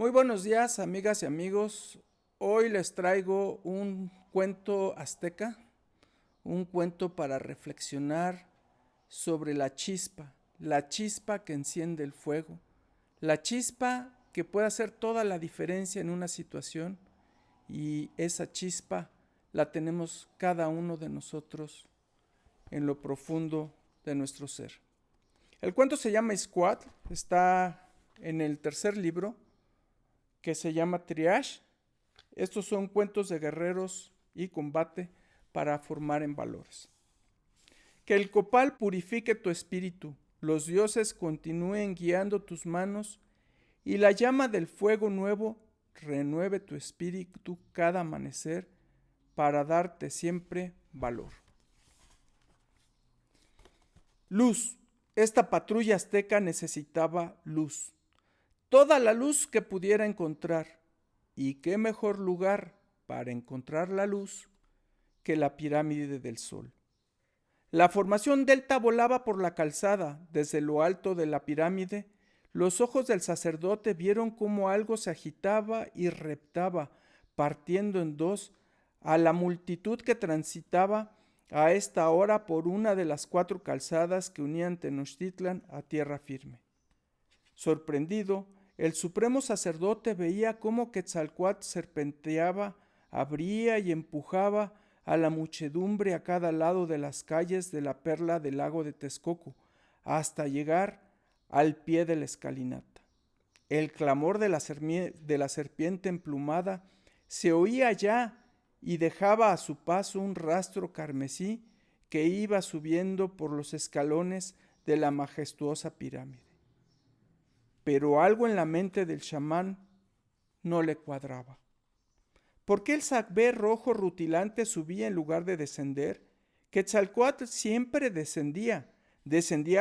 Muy buenos días, amigas y amigos. Hoy les traigo un cuento azteca, un cuento para reflexionar sobre la chispa que enciende el fuego, la chispa que puede hacer toda la diferencia en una situación, y esa chispa la tenemos cada uno de nosotros en lo profundo de nuestro ser. El cuento se llama Ixcuatl, está en el tercer libro, que se llama Triage. Estos son cuentos de guerreros y combate para formar en valores. Que el copal purifique tu espíritu, los dioses continúen guiando tus manos y la llama del fuego nuevo renueve tu espíritu cada amanecer para darte siempre valor. Luz. Esta patrulla azteca necesitaba luz. Toda la luz que pudiera encontrar. ¿Y qué mejor lugar para encontrar la luz que la pirámide del sol? La formación delta volaba por la calzada. Desde lo alto de la pirámide, los ojos del sacerdote vieron cómo algo se agitaba y reptaba, partiendo en dos a la multitud que transitaba a esta hora por una de las 4 calzadas que unían Tenochtitlan a tierra firme. Sorprendido, el supremo sacerdote veía cómo Quetzalcóatl serpenteaba, abría y empujaba a la muchedumbre a cada lado de las calles de la perla del lago de Texcoco, hasta llegar al pie de la escalinata. El clamor de la serpiente emplumada se oía ya y dejaba a su paso un rastro carmesí que iba subiendo por los escalones de la majestuosa pirámide. Pero algo en la mente del chamán no le cuadraba. ¿Por qué el sacbé rojo rutilante subía en lugar de descender? Quetzalcóatl siempre descendía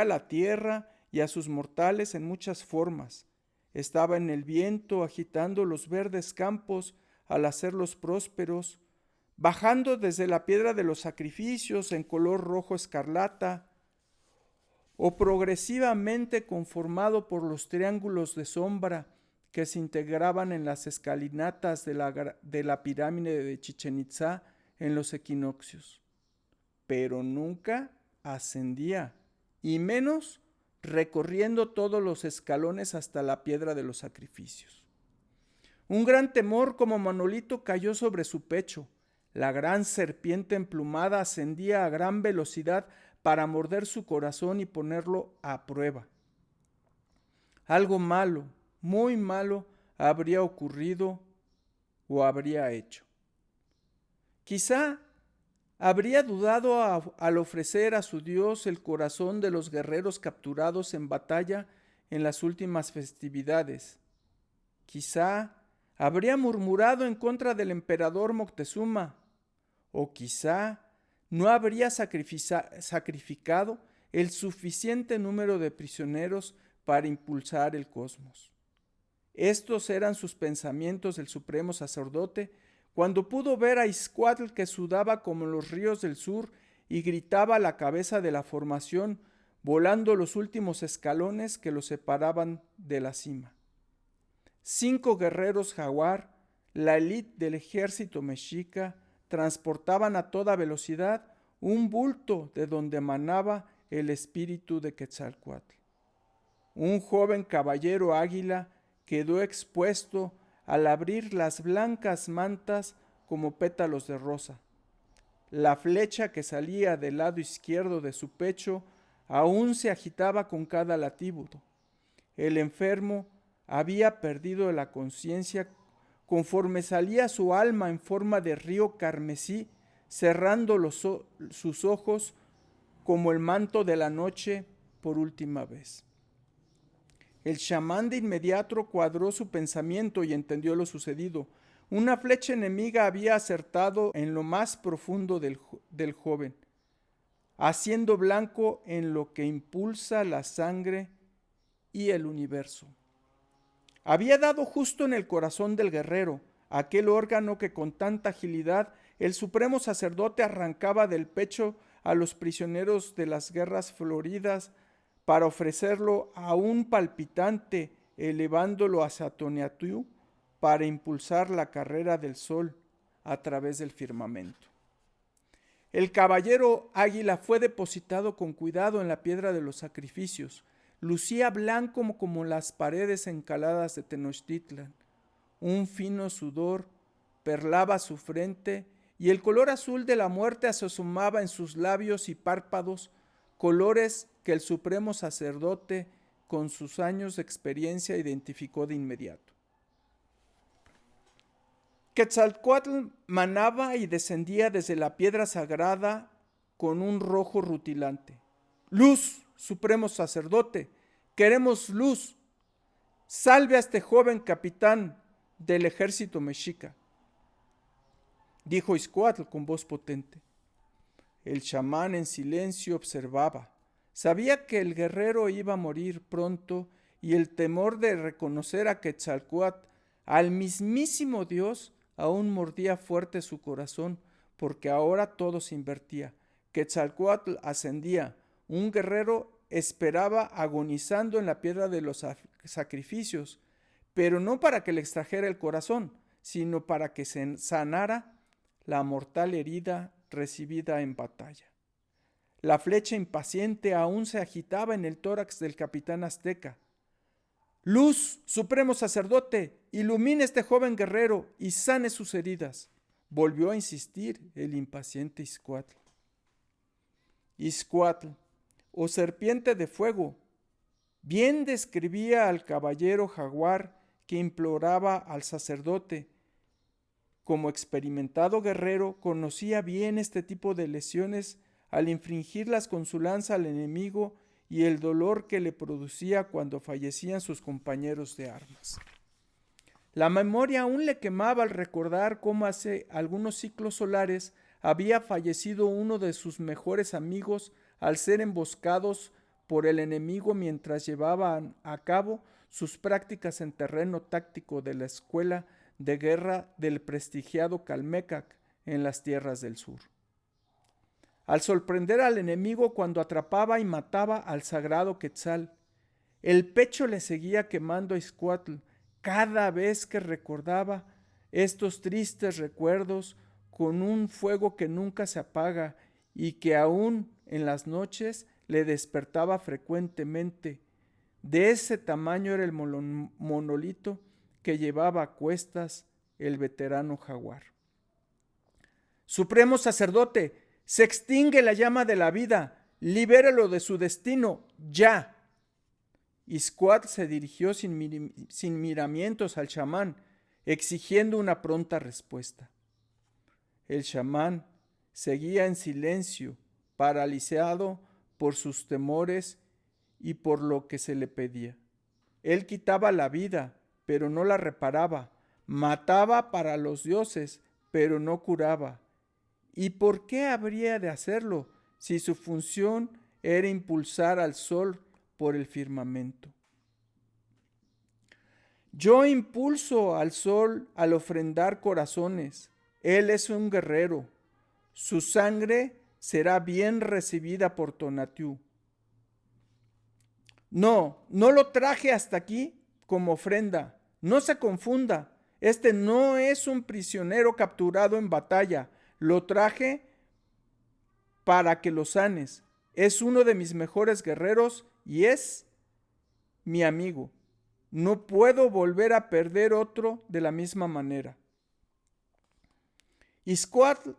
a la tierra y a sus mortales en muchas formas. Estaba en el viento agitando los verdes campos al hacerlos prósperos, bajando desde la piedra de los sacrificios en color rojo escarlata, o progresivamente conformado por los triángulos de sombra que se integraban en las escalinatas de la pirámide de Chichén Itzá en los equinoccios. Pero nunca ascendía, y menos recorriendo todos los escalones hasta la piedra de los sacrificios. Un gran temor como monolito cayó sobre su pecho. La gran serpiente emplumada ascendía a gran velocidad para morder su corazón y ponerlo a prueba. Algo malo, muy malo, habría ocurrido o habría hecho. Quizá habría dudado al ofrecer a su Dios el corazón de los guerreros capturados en batalla en las últimas festividades. Quizá habría murmurado en contra del emperador Moctezuma, o quizá no habría sacrificado el suficiente número de prisioneros para impulsar el cosmos. Estos eran sus pensamientos del supremo sacerdote cuando pudo ver a Ixcuatl, que sudaba como los ríos del sur y gritaba a la cabeza de la formación, volando los últimos escalones que lo separaban de la cima. 5 guerreros jaguar, la élite del ejército mexica, transportaban a toda velocidad un bulto de donde emanaba el espíritu de Quetzalcóatl. Un joven caballero águila quedó expuesto al abrir las blancas mantas como pétalos de rosa. La flecha que salía del lado izquierdo de su pecho aún se agitaba con cada latido. El enfermo había perdido la conciencia conforme salía su alma en forma de río carmesí, cerrando sus ojos como el manto de la noche por última vez. El chamán de inmediato cuadró su pensamiento y entendió lo sucedido. Una flecha enemiga había acertado en lo más profundo del joven, haciendo blanco en lo que impulsa la sangre y el universo. Había dado justo en el corazón del guerrero, aquel órgano que con tanta agilidad el supremo sacerdote arrancaba del pecho a los prisioneros de las guerras floridas para ofrecerlo a un palpitante elevándolo hacia Tonatiuh para impulsar la carrera del sol a través del firmamento. El caballero águila fue depositado con cuidado en la piedra de los sacrificios. Lucía blanco como las paredes encaladas de Tenochtitlan. Un fino sudor perlaba su frente y el color azul de la muerte se asomaba en sus labios y párpados, colores que el supremo sacerdote, con sus años de experiencia, identificó de inmediato. Quetzalcóatl manaba y descendía desde la piedra sagrada con un rojo rutilante. ¡Luz, supremo sacerdote! ¡Queremos luz! ¡Salve a este joven capitán del ejército mexica!, dijo Ixcoatl con voz potente. El chamán en silencio observaba. Sabía que el guerrero iba a morir pronto y el temor de reconocer a Quetzalcóatl, al mismísimo Dios, aún mordía fuerte su corazón, porque ahora todo se invertía. Quetzalcóatl ascendía. Un guerrero esperaba agonizando en la piedra de los sacrificios, pero no para que le extrajera el corazón, sino para que se sanara la mortal herida recibida en batalla. La flecha impaciente aún se agitaba en el tórax del capitán azteca. Luz, supremo sacerdote, ilumine a este joven guerrero y sane sus heridas, volvió a insistir el impaciente Ixcoatl. Ixcoatl, o serpiente de fuego, bien describía al caballero jaguar que imploraba al sacerdote. Como experimentado guerrero, conocía bien este tipo de lesiones al infligirlas con su lanza al enemigo y el dolor que le producía cuando fallecían sus compañeros de armas. La memoria aún le quemaba al recordar cómo hace algunos ciclos solares había fallecido uno de sus mejores amigos al ser emboscados por el enemigo mientras llevaban a cabo sus prácticas en terreno táctico de la escuela de guerra del prestigiado Calmecac en las tierras del sur. Al sorprender al enemigo cuando atrapaba y mataba al sagrado Quetzal, el pecho le seguía quemando a Ixcoatl cada vez que recordaba estos tristes recuerdos con un fuego que nunca se apaga y que aún en las noches le despertaba frecuentemente. De ese tamaño era el monolito que llevaba a cuestas el veterano jaguar. Supremo sacerdote, se extingue la llama de la vida, libéralo de su destino, ya. Ixcoatl se dirigió sin miramientos al chamán, exigiendo una pronta respuesta. El chamán seguía en silencio, paralizado por sus temores y por lo que se le pedía. Él quitaba la vida, pero no la reparaba, mataba para los dioses, pero no curaba. ¿Y por qué habría de hacerlo si su función era impulsar al sol por el firmamento? Yo impulso al sol al ofrendar corazones. Él es un guerrero. Su sangre será bien recibida por Tonatiuh. No lo traje hasta aquí como ofrenda. No se confunda. Este no es un prisionero capturado en batalla. Lo traje para que lo sanes. Es uno de mis mejores guerreros y es mi amigo. No puedo volver a perder otro de la misma manera. Ixcoatl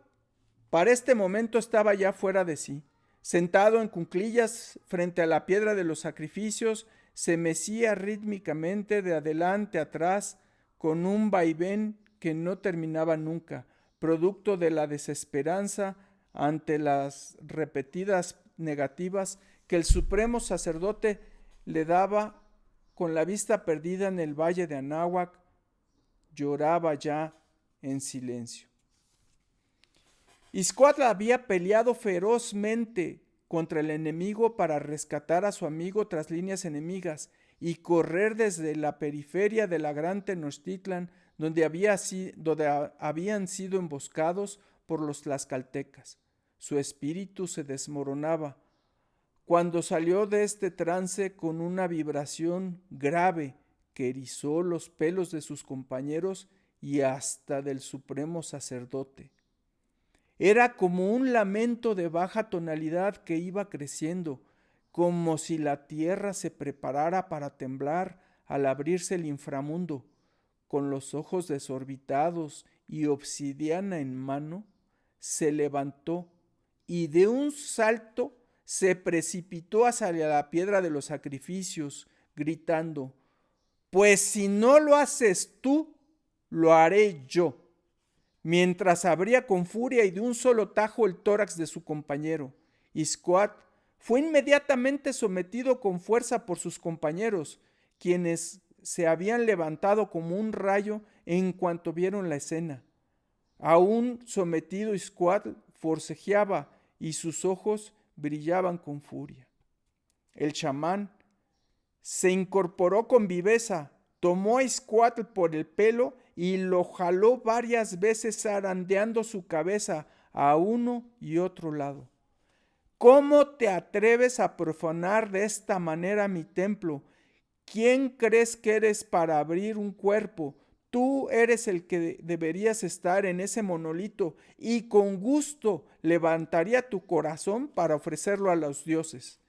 para este momento estaba ya fuera de sí. Sentado en cuclillas frente a la piedra de los sacrificios, se mecía rítmicamente de adelante a atrás con un vaivén que no terminaba nunca, producto de la desesperanza ante las repetidas negativas que el supremo sacerdote le daba. Con la vista perdida en el valle de Anáhuac, lloraba ya en silencio. Ixcoatl había peleado ferozmente contra el enemigo para rescatar a su amigo tras líneas enemigas y correr desde la periferia de la gran Tenochtitlan, donde habían sido emboscados por los tlaxcaltecas. Su espíritu se desmoronaba cuando salió de este trance con una vibración grave que erizó los pelos de sus compañeros y hasta del supremo sacerdote. Era como un lamento de baja tonalidad que iba creciendo, como si la tierra se preparara para temblar al abrirse el inframundo. Con los ojos desorbitados y obsidiana en mano, se levantó y de un salto se precipitó hacia la piedra de los sacrificios, gritando: «Pues si no lo haces tú, lo haré yo», mientras abría con furia y de un solo tajo el tórax de su compañero. Iscoatl fue inmediatamente sometido con fuerza por sus compañeros, quienes se habían levantado como un rayo en cuanto vieron la escena. Aún sometido, Iscoatl forcejeaba y sus ojos brillaban con furia. El chamán se incorporó con viveza, tomó a Iscoatl por el pelo y lo jaló varias veces zarandeando su cabeza a uno y otro lado. «¿Cómo te atreves a profanar de esta manera mi templo? ¿Quién crees que eres para abrir un cuerpo? Tú eres el que deberías estar en ese monolito y con gusto levantaría tu corazón para ofrecerlo a los dioses»,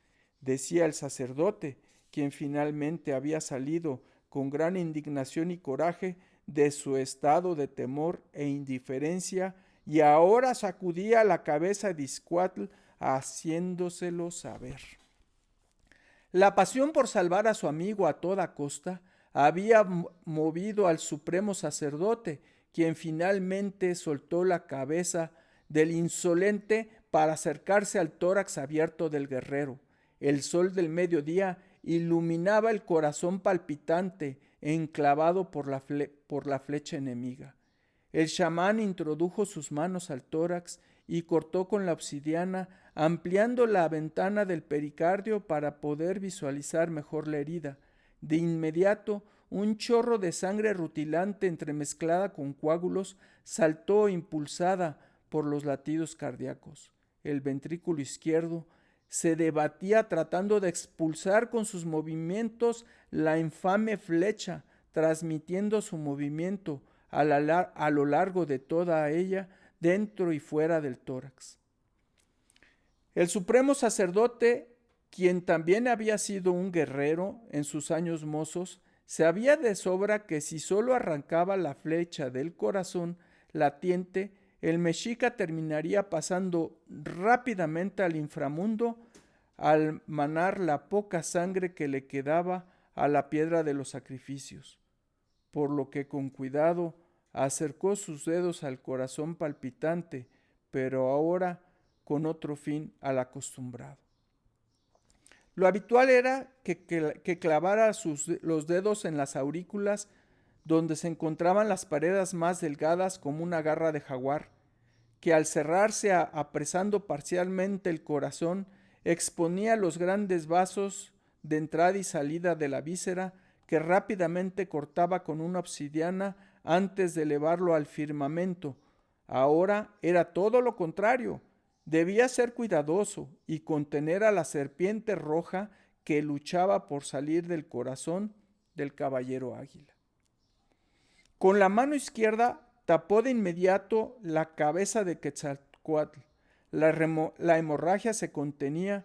decía el sacerdote, quien finalmente había salido con gran indignación y coraje de su estado de temor e indiferencia, y ahora sacudía la cabeza de Iscoatl haciéndoselo saber. La pasión por salvar a su amigo a toda costa había movido al supremo sacerdote, quien finalmente soltó la cabeza del insolente para acercarse al tórax abierto del guerrero. El sol del mediodía iluminaba el corazón palpitante enclavado por la flecha enemiga. El chamán introdujo sus manos al tórax y cortó con la obsidiana, ampliando la ventana del pericardio para poder visualizar mejor la herida. De inmediato, un chorro de sangre rutilante entremezclada con coágulos saltó impulsada por los latidos cardíacos. El ventrículo izquierdo se debatía tratando de expulsar con sus movimientos la infame flecha, transmitiendo su movimiento a lo largo de toda ella, dentro y fuera del tórax. El supremo sacerdote, quien también había sido un guerrero en sus años mozos, sabía de sobra que si solo arrancaba la flecha del corazón latiente, el mexica terminaría pasando rápidamente al inframundo al manar la poca sangre que le quedaba a la piedra de los sacrificios, por lo que con cuidado acercó sus dedos al corazón palpitante, pero ahora con otro fin al acostumbrado. Lo habitual era que clavara los dedos en las aurículas, donde se encontraban las paredes más delgadas como una garra de jaguar, que al cerrarse apresando parcialmente el corazón, exponía los grandes vasos de entrada y salida de la víscera, que rápidamente cortaba con una obsidiana antes de elevarlo al firmamento. Ahora era todo lo contrario. Debía ser cuidadoso y contener a la serpiente roja que luchaba por salir del corazón del caballero águila. Con la mano izquierda tapó de inmediato la cabeza de Quetzalcóatl. La hemorragia se contenía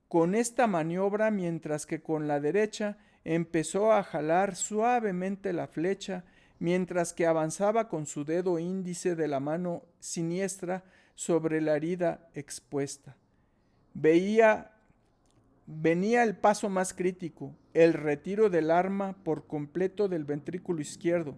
con esta maniobra, mientras que con la derecha empezó a jalar suavemente la flecha, mientras que avanzaba con su dedo índice de la mano siniestra sobre la herida expuesta. Venía el paso más crítico, el retiro del arma por completo del ventrículo izquierdo.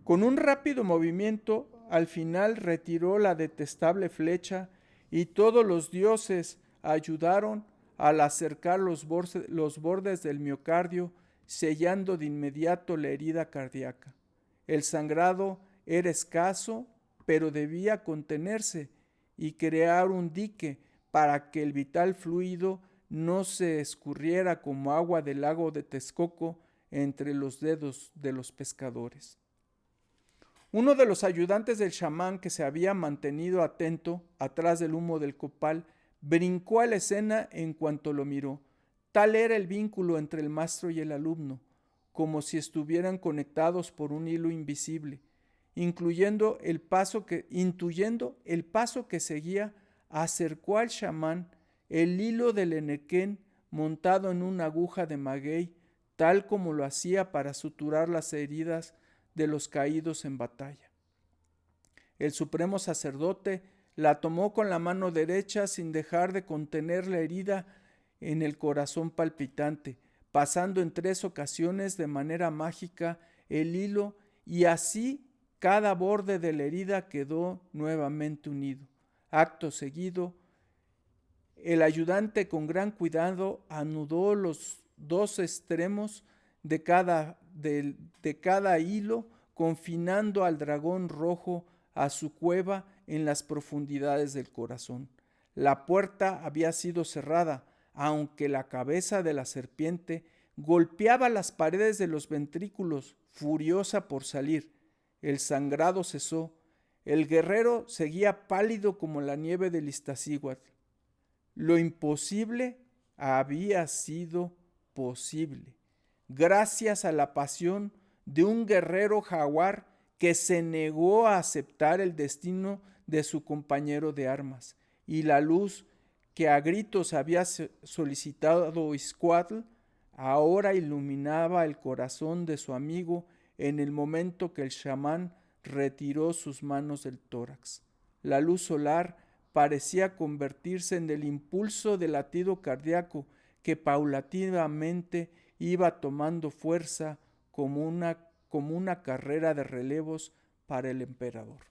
Con un rápido movimiento, al final retiró la detestable flecha y todos los dioses ayudaron al acercar los bordes del miocardio, sellando de inmediato la herida cardíaca. El sangrado era escaso, pero debía contenerse y crear un dique para que el vital fluido no se escurriera como agua del lago de Texcoco entre los dedos de los pescadores. Uno de los ayudantes del chamán, que se había mantenido atento atrás del humo del copal, brincó a la escena en cuanto lo miró. Tal era el vínculo entre el maestro y el alumno. como si estuvieran conectados por un hilo invisible, intuyendo el paso que seguía, acercó al chamán el hilo del enequén montado en una aguja de maguey, tal como lo hacía para suturar las heridas de los caídos en batalla. El supremo sacerdote la tomó con la mano derecha sin dejar de contener la herida en el corazón palpitante, pasando en 3 ocasiones de manera mágica el hilo, y así cada borde de la herida quedó nuevamente unido. Acto seguido, el ayudante con gran cuidado anudó los 2 extremos de cada hilo, confinando al dragón rojo a su cueva en las profundidades del corazón. La puerta había sido cerrada, aunque la cabeza de la serpiente golpeaba las paredes de los ventrículos, furiosa por salir. El sangrado cesó. El guerrero seguía pálido como la nieve del Iztaccíhuatl. Lo imposible había sido posible, gracias a la pasión de un guerrero jaguar que se negó a aceptar el destino de su compañero de armas, y la luz que a gritos había solicitado Ixcuatl ahora iluminaba el corazón de su amigo en el momento que el chamán retiró sus manos del tórax. La luz solar parecía convertirse en el impulso del latido cardíaco que paulatinamente iba tomando fuerza como una carrera de relevos para el emperador.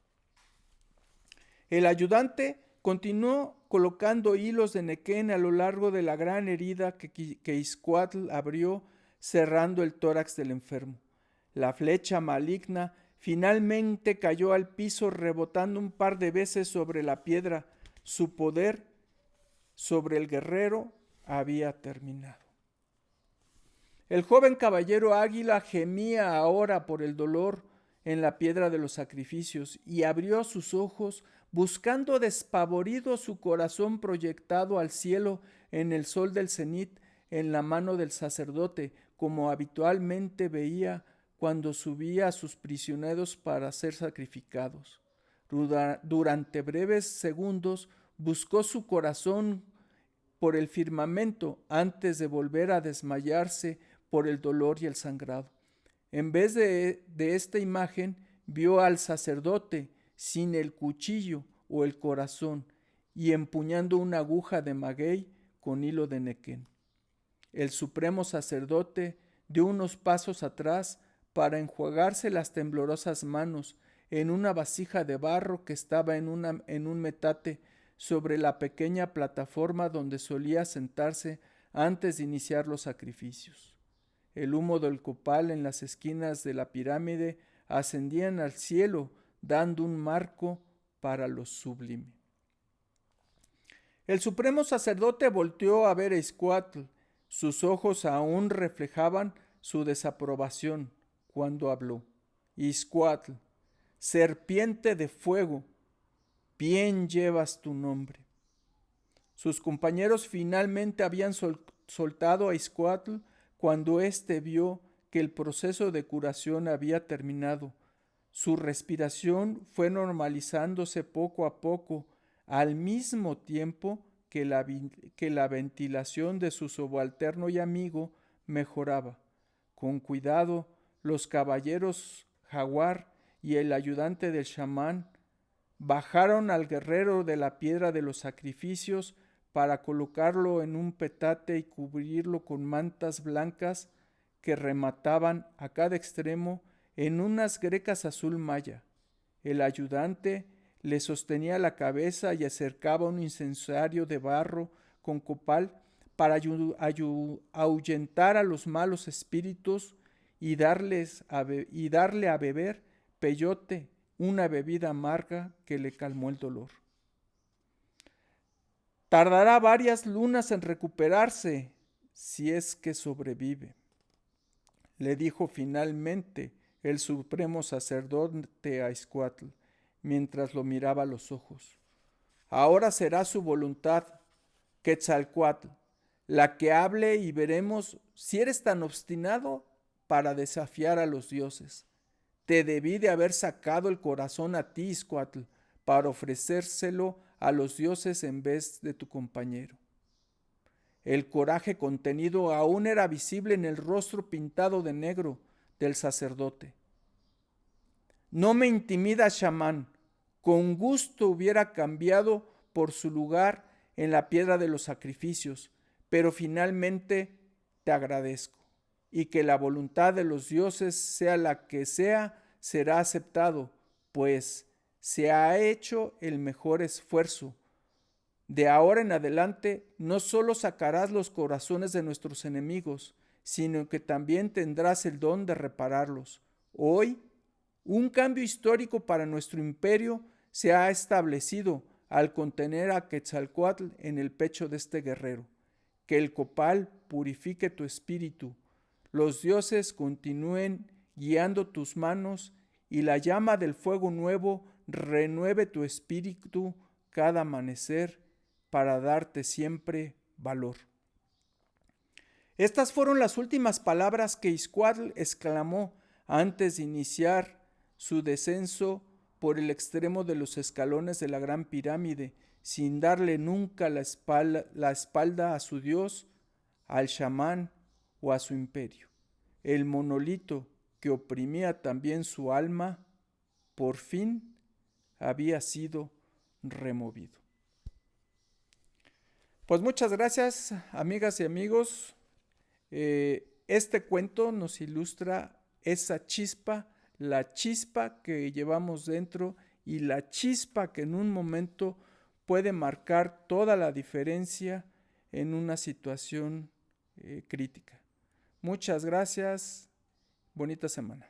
El ayudante continuó colocando hilos de nequén a lo largo de la gran herida que Ixcuatl abrió, cerrando el tórax del enfermo. La flecha maligna finalmente cayó al piso, rebotando un par de veces sobre la piedra. Su poder sobre el guerrero había terminado. El joven caballero águila gemía ahora por el dolor en la piedra de los sacrificios y abrió sus ojos, buscando despavorido su corazón proyectado al cielo en el sol del cenit, en la mano del sacerdote, como habitualmente veía cuando subía a sus prisioneros para ser sacrificados. Durante breves segundos buscó su corazón por el firmamento antes de volver a desmayarse por el dolor y el sangrado. En vez de esta imagen, vio al sacerdote sin el cuchillo o el corazón y empuñando una aguja de maguey con hilo de nequén. El supremo sacerdote dio unos pasos atrás para enjuagarse las temblorosas manos en una vasija de barro que estaba en un metate sobre la pequeña plataforma donde solía sentarse antes de iniciar los sacrificios. El humo del copal en las esquinas de la pirámide ascendían al cielo, dando un marco para lo sublime. El supremo sacerdote volteó a ver a Ixcuatl. Sus ojos aún reflejaban su desaprobación cuando habló. Ixcuatl, serpiente de fuego, bien llevas tu nombre. Sus compañeros finalmente habían soltado a Ixcuatl cuando éste vio que el proceso de curación había terminado. Su respiración fue normalizándose poco a poco, al mismo tiempo que la ventilación de su subalterno y amigo mejoraba. Con cuidado, los caballeros jaguar y el ayudante del chamán bajaron al guerrero de la piedra de los sacrificios para colocarlo en un petate y cubrirlo con mantas blancas que remataban a cada extremo en unas grecas azul maya. El ayudante le sostenía la cabeza y acercaba un incensario de barro con copal para ahuyentar a los malos espíritus y darle a beber peyote, una bebida amarga que le calmó el dolor. Tardará varias lunas en recuperarse, si es que sobrevive, le dijo finalmente el supremo sacerdote a Ixcuatl, mientras lo miraba a los ojos. Ahora será su voluntad, Quetzalcoatl, la que hable y veremos si eres tan obstinado para desafiar a los dioses. Te debí de haber sacado el corazón a ti, Izcuatl, para ofrecérselo a los dioses en vez de tu compañero. El coraje contenido aún era visible en el rostro pintado de negro del sacerdote. No me intimida, chamán. Con gusto hubiera cambiado por su lugar en la piedra de los sacrificios, pero finalmente te agradezco. Y que la voluntad de los dioses, sea la que sea, será aceptado, pues se ha hecho el mejor esfuerzo. De ahora en adelante no solo sacarás los corazones de nuestros enemigos, sino que también tendrás el don de repararlos. Hoy, un cambio histórico para nuestro imperio se ha establecido al contener a Quetzalcóatl en el pecho de este guerrero. Que el copal purifique tu espíritu, los dioses continúen guiando tus manos y la llama del fuego nuevo renueve tu espíritu cada amanecer para darte siempre valor. Estas fueron las últimas palabras que Izcuatl exclamó antes de iniciar su descenso por el extremo de los escalones de la gran pirámide, sin darle nunca la espalda a su dios, al chamán o a su imperio. El monolito que oprimía también su alma, por fin había sido removido. Pues muchas gracias, amigas y amigos. Este cuento nos ilustra esa chispa, la chispa que llevamos dentro y la chispa que en un momento puede marcar toda la diferencia en una situación crítica. Muchas gracias. Bonita semana.